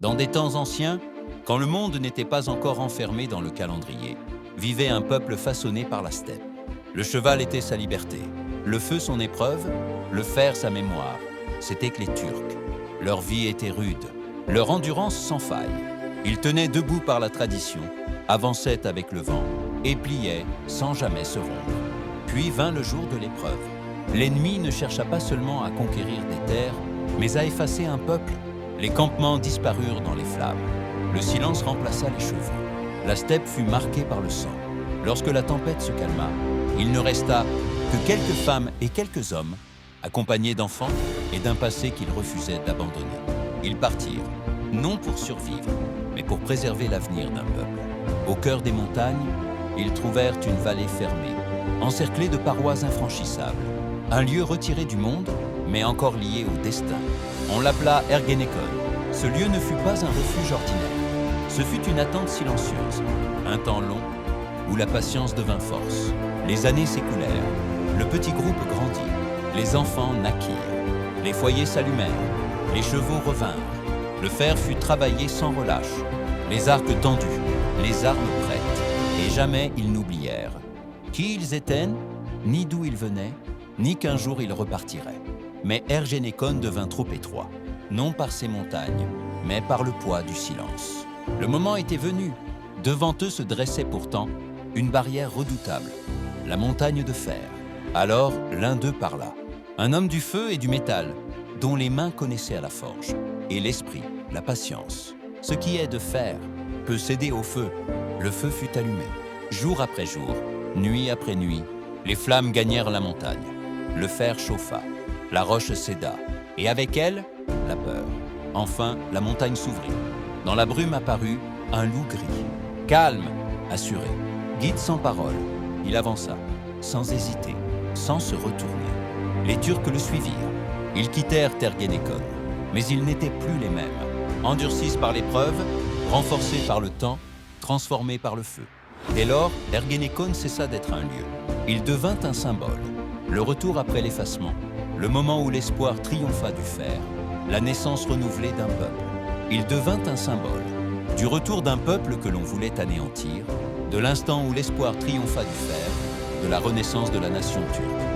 Dans des temps anciens, quand le monde n'était pas encore enfermé dans le calendrier, vivait un peuple façonné par la steppe. Le cheval était sa liberté, le feu son épreuve, le fer sa mémoire. C'étaient que les Turcs. Leur vie était rude, leur endurance sans faille. Ils tenaient debout par la tradition, avançaient avec le vent et pliaient sans jamais se rompre. Puis vint le jour de l'épreuve. L'ennemi ne chercha pas seulement à conquérir des terres, mais à effacer un peuple. Les campements disparurent dans les flammes. Le silence remplaça les chevaux. La steppe fut marquée par le sang. Lorsque la tempête se calma, il ne resta que quelques femmes et quelques hommes, accompagnés d'enfants et d'un passé qu'ils refusaient d'abandonner. Ils partirent, non pour survivre, mais pour préserver l'avenir d'un peuple. Au cœur des montagnes, ils trouvèrent une vallée fermée, encerclée de parois infranchissables. Un lieu retiré du monde, mais encore lié au destin. On l'appela Ergenekon. Ce lieu ne fut pas un refuge ordinaire. Ce fut une attente silencieuse, un temps long où la patience devint force. Les années s'écoulèrent, le petit groupe grandit, les enfants naquirent, les foyers s'allumèrent, les chevaux revinrent, le fer fut travaillé sans relâche, les arcs tendus, les armes prêtes, et jamais ils n'oublièrent qui ils étaient, ni d'où ils venaient, ni qu'un jour ils repartiraient. Mais Ergenekon devint trop étroit, non par ses montagnes, mais par le poids du silence. Le moment était venu. Devant eux se dressait pourtant une barrière redoutable, la montagne de fer. Alors l'un d'eux parla, un homme du feu et du métal, dont les mains connaissaient à la forge, et l'esprit, la patience. Ce qui est de fer peut céder au feu. Le feu fut allumé. Jour après jour, nuit après nuit, les flammes gagnèrent la montagne. Le fer chauffa, la roche céda, et avec elle, la peur. Enfin, la montagne s'ouvrit. Dans la brume apparut un loup gris. Calme, assuré, guide sans parole. Il avança, sans hésiter, sans se retourner. Les Turcs le suivirent. Ils quittèrent Ergenekon, mais ils n'étaient plus les mêmes. Endurcis par l'épreuve, renforcés par le temps, transformés par le feu. Dès lors, Ergenekon cessa d'être un lieu. Il devint un symbole. Le retour après l'effacement, le moment où l'espoir triompha du fer, la naissance renouvelée d'un peuple. Il devint un symbole du retour d'un peuple que l'on voulait anéantir, de l'instant où l'espoir triompha du fer, de la renaissance de la nation turque.